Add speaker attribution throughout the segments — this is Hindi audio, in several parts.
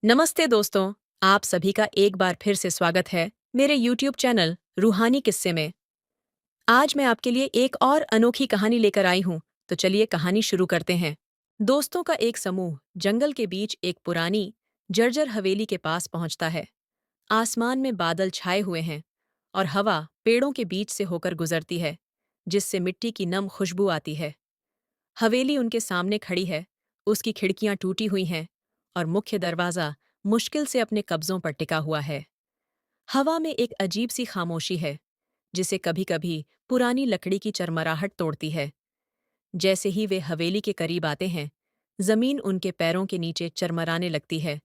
Speaker 1: नमस्ते दोस्तों, आप सभी का एक बार फिर से स्वागत है मेरे YouTube चैनल रूहानी किस्से में। आज मैं आपके लिए एक और अनोखी कहानी लेकर आई हूँ, तो चलिए कहानी शुरू करते हैं। दोस्तों का एक समूह जंगल के बीच एक पुरानी जर्जर हवेली के पास पहुंचता है। आसमान में बादल छाए हुए हैं और हवा पेड़ों के बीच से होकर गुजरती है, जिससे मिट्टी की नम खुशबू आती है। हवेली उनके सामने खड़ी है, उसकी खिड़कियां टूटी हुई हैं और मुख्य दरवाजा मुश्किल से अपने कब्जों पर टिका हुआ है। हवा में एक अजीब सी खामोशी है, जिसे कभी-कभी पुरानी लकड़ी की चरमराहट तोड़ती है। जैसे ही वे हवेली के करीब आते हैं, जमीन उनके पैरों के नीचे चरमराने लगती है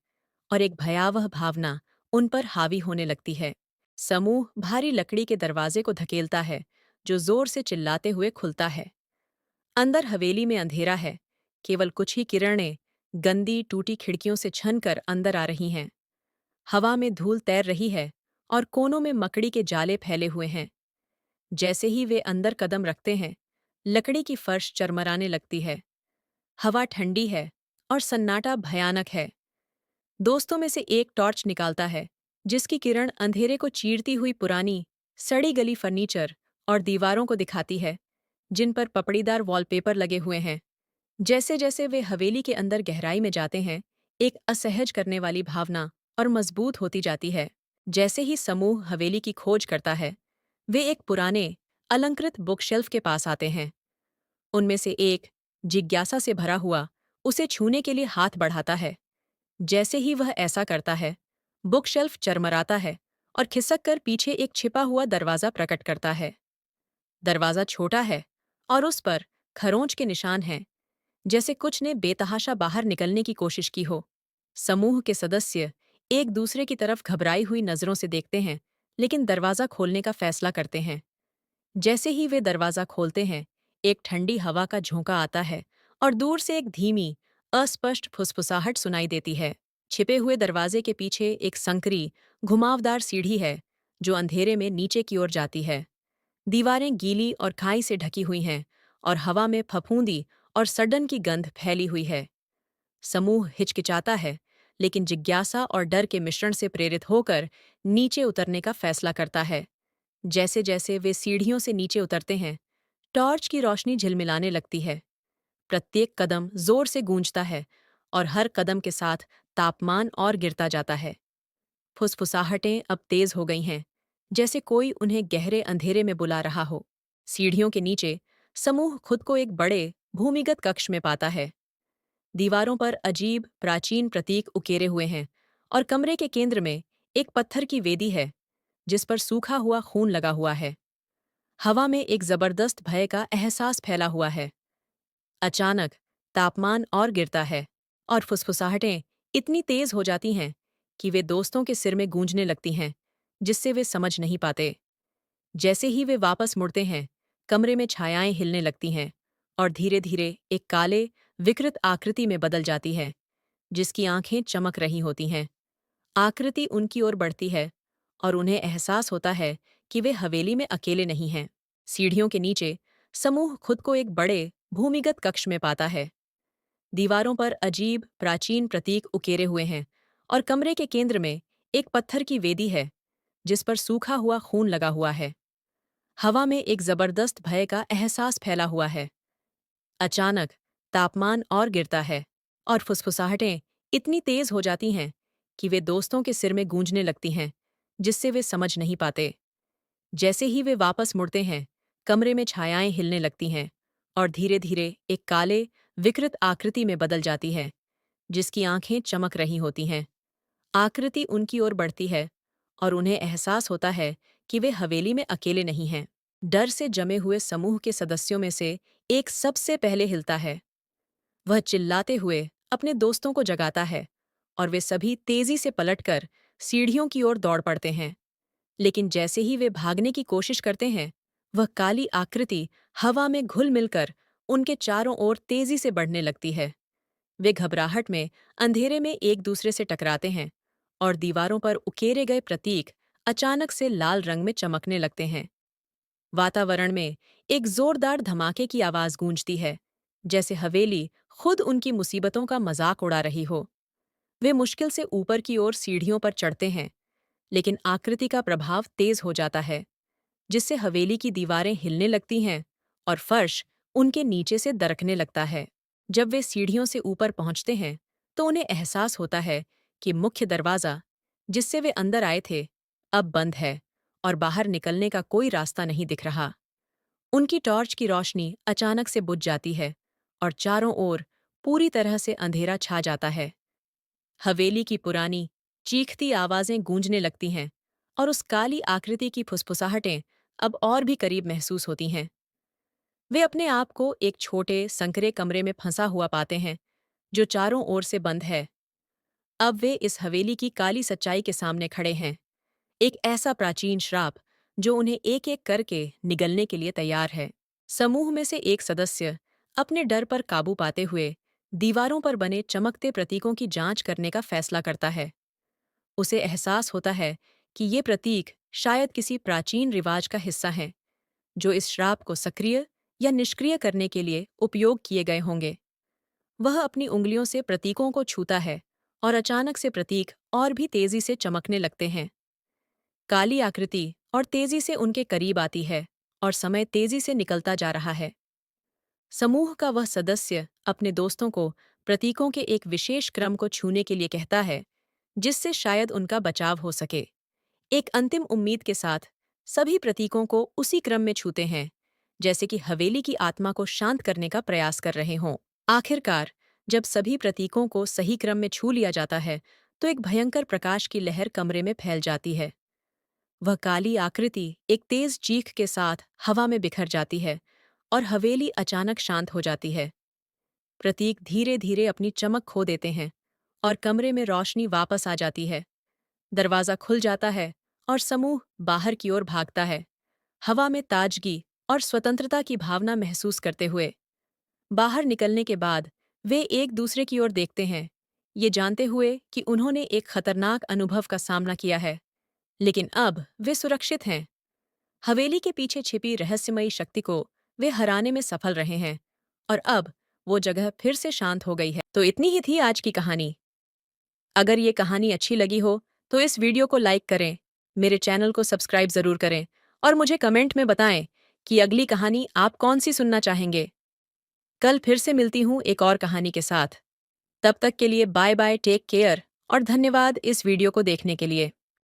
Speaker 1: और एक भयावह भावना उन पर हावी होने लगती है। समूह भारी लकड़ी के दरवाजे को धकेलता है, जो जोर से चिल्लाते हुए खुलता है। अंदर हवेली में अंधेरा है, केवल कुछ ही किरणें गंदी टूटी खिड़कियों से छनकर अंदर आ रही हैं। हवा में धूल तैर रही है और कोनों में मकड़ी के जाले फैले हुए हैं। जैसे ही वे अंदर कदम रखते हैं, लकड़ी की फर्श चरमराने लगती है। हवा ठंडी है और सन्नाटा भयानक है। दोस्तों में से एक टॉर्च निकालता है, जिसकी किरण अंधेरे को चीरती हुई पुरानी सड़ी गली फर्नीचर और दीवारों को दिखाती है, जिन पर पपड़ीदार वॉलपेपर लगे हुए हैं। जैसे जैसे वे हवेली के अंदर गहराई में जाते हैं, एक असहज करने वाली भावना और मजबूत होती जाती है। जैसे ही समूह हवेली की खोज करता है, वे एक पुराने अलंकृत बुकशेल्फ के पास आते हैं। उनमें से एक जिज्ञासा से भरा हुआ उसे छूने के लिए हाथ बढ़ाता है। जैसे ही वह ऐसा करता है, बुकशेल्फ चरमराता है और खिसक कर पीछे एक छिपा हुआ दरवाजा प्रकट करता है। दरवाजा छोटा है और उस पर खरोंच के निशान हैं, जैसे कुछ ने बेतहाशा बाहर निकलने की कोशिश की हो। समूह के सदस्य एक दूसरे की तरफ घबराई हुई नजरों से देखते हैं, लेकिन दरवाजा खोलने का फैसला करते हैं। जैसे ही वे दरवाजा खोलते हैं, एक ठंडी हवा का झोंका आता है और दूर से एक धीमी, अस्पष्ट फुसफुसाहट सुनाई देती है। छिपे हुए दरवाजे के पीछे एक संकरी, घुमावदार सीढ़ी है, जो अंधेरे में नीचे की ओर जाती है। दीवारें गीली और खाई से ढकी हुई हैं और हवा में फफूंदी और सड़न की गंध फैली हुई है। समूह हिचकिचाता है, लेकिन जिज्ञासा और डर के मिश्रण से प्रेरित होकर नीचे उतरने का फैसला करता है। जैसे जैसे वे सीढ़ियों से नीचे उतरते हैं, टॉर्च की रोशनी झिलमिलाने लगती है। प्रत्येक कदम जोर से गूंजता है और हर कदम के साथ तापमान और गिरता जाता है। फुसफुसाहटें अब तेज हो गई हैं, जैसे कोई उन्हें गहरे अंधेरे में बुला रहा हो। सीढ़ियों के नीचे समूह खुद को एक बड़े भूमिगत कक्ष में पाता है। दीवारों पर अजीब प्राचीन प्रतीक उकेरे हुए हैं और कमरे के केंद्र में एक पत्थर की वेदी है, जिस पर सूखा हुआ खून लगा हुआ है। हवा में एक जबरदस्त भय का एहसास फैला हुआ है। अचानक तापमान और गिरता है और फुसफुसाहटें इतनी तेज हो जाती हैं कि वे दोस्तों के सिर में गूंजने लगती हैं, जिससे वे समझ नहीं पाते। जैसे ही वे वापस मुड़ते हैं, कमरे में छायाएं हिलने लगती हैं और धीरे-धीरे एक काले, विकृत आकृति में बदल जाती है, जिसकी आंखें चमक रही होती हैं। आकृति उनकी ओर बढ़ती है और उन्हें एहसास होता है कि वे हवेली में अकेले नहीं हैं। सीढ़ियों के नीचे समूह खुद को एक बड़े भूमिगत कक्ष में पाता है। दीवारों पर अजीब प्राचीन प्रतीक उकेरे हुए हैं और कमरे के केंद्र में एक पत्थर की वेदी है, जिस पर सूखा हुआ खून लगा हुआ है। हवा में एक जबरदस्त भय का एहसास फैला हुआ है। अचानक तापमान और गिरता है और फुसफुसाहटें इतनी तेज हो जाती हैं कि वे दोस्तों के सिर में गूंजने लगती हैं, जिससे वे समझ नहीं पाते। जैसे ही वे वापस मुड़ते हैं, कमरे में छायाएं हिलने लगती हैं और धीरे-धीरे एक काले, विकृत आकृति में बदल जाती है, जिसकी आंखें चमक रही होती हैं। आकृति उनकी ओर बढ़ती है और उन्हें एहसास होता है कि वे हवेली में अकेले नहीं हैं। डर से जमे हुए समूह के सदस्यों में से एक सबसे पहले हिलता है। वह चिल्लाते हुए अपने दोस्तों को जगाता है और वे सभी तेजी से पलटकर सीढ़ियों की ओर दौड़ पड़ते हैं। लेकिन जैसे ही वे भागने की कोशिश करते हैं, वह काली आकृति हवा में घुल मिलकर उनके चारों ओर तेजी से बढ़ने लगती है। वे घबराहट में अंधेरे में एक दूसरे से टकराते हैं और दीवारों पर उकेरे गए प्रतीक अचानक से लाल रंग में चमकने लगते हैं। वातावरण में एक जोरदार धमाके की आवाज गूंजती है, जैसे हवेली खुद उनकी मुसीबतों का मजाक उड़ा रही हो। वे मुश्किल से ऊपर की ओर सीढ़ियों पर चढ़ते हैं, लेकिन आकृति का प्रभाव तेज हो जाता है, जिससे हवेली की दीवारें हिलने लगती हैं और फर्श उनके नीचे से दरकने लगता है। जब वे सीढ़ियों से ऊपर पहुंचते हैं, तो उन्हें एहसास होता है कि मुख्य दरवाज़ा, जिससे वे अंदर आए थे, अब बंद है और बाहर निकलने का कोई रास्ता नहीं दिख रहा। उनकी टॉर्च की रोशनी अचानक से बुझ जाती है और चारों ओर पूरी तरह से अंधेरा छा जाता है। हवेली की पुरानी, चीखती आवाज़ें गूंजने लगती हैं और उस काली आकृति की फुसफुसाहटें अब और भी करीब महसूस होती हैं। वे अपने आप को एक छोटे, संकरे कमरे में फंसा हुआ पाते हैं, जो चारों ओर से बंद है। अब वे इस हवेली की काली सच्चाई के सामने खड़े हैं, एक ऐसा प्राचीन श्राप जो उन्हें एक-एक करके निगलने के लिए तैयार है। समूह में से एक सदस्य, अपने डर पर काबू पाते हुए, दीवारों पर बने चमकते प्रतीकों की जांच करने का फैसला करता है। उसे एहसास होता है कि ये प्रतीक शायद किसी प्राचीन रिवाज का हिस्सा हैं, जो इस श्राप को सक्रिय या निष्क्रिय करने के लिए उपयोग किए गए होंगे। वह अपनी उंगलियों से प्रतीकों को छूता है और अचानक से प्रतीक और भी तेजी से चमकने लगते हैं। काली आकृति और तेजी से उनके करीब आती है और समय तेजी से निकलता जा रहा है। समूह का वह सदस्य अपने दोस्तों को प्रतीकों के एक विशेष क्रम को छूने के लिए कहता है, जिससे शायद उनका बचाव हो सके। एक अंतिम उम्मीद के साथ सभी प्रतीकों को उसी क्रम में छूते हैं, जैसे कि हवेली की आत्मा को शांत करने का प्रयास कर रहे हों। आखिरकार, जब सभी प्रतीकों को सही क्रम में छू लिया जाता है, तो एक भयंकर प्रकाश की लहर कमरे में फैल जाती है। वह काली आकृति एक तेज चीख के साथ हवा में बिखर जाती है और हवेली अचानक शांत हो जाती है। प्रतीक धीरे धीरे अपनी चमक खो देते हैं और कमरे में रोशनी वापस आ जाती है। दरवाजा खुल जाता है और समूह बाहर की ओर भागता है, हवा में ताजगी और स्वतंत्रता की भावना महसूस करते हुए। बाहर निकलने के बाद वे एक दूसरे की ओर देखते हैं, ये जानते हुए कि उन्होंने एक खतरनाक अनुभव का सामना किया है, लेकिन अब वे सुरक्षित हैं। हवेली के पीछे छिपी रहस्यमयी शक्ति को वे हराने में सफल रहे हैं और अब वो जगह फिर से शांत हो गई है। तो इतनी ही थी आज की कहानी। अगर ये कहानी अच्छी लगी हो तो इस वीडियो को लाइक करें, मेरे चैनल को सब्सक्राइब ज़रूर करें और मुझे कमेंट में बताएं कि अगली कहानी आप कौन सी सुनना चाहेंगे। कल फिर से मिलती हूँ एक और कहानी के साथ। तब तक के लिए बाय बाय, टेक केयर और धन्यवाद इस वीडियो को देखने के लिए।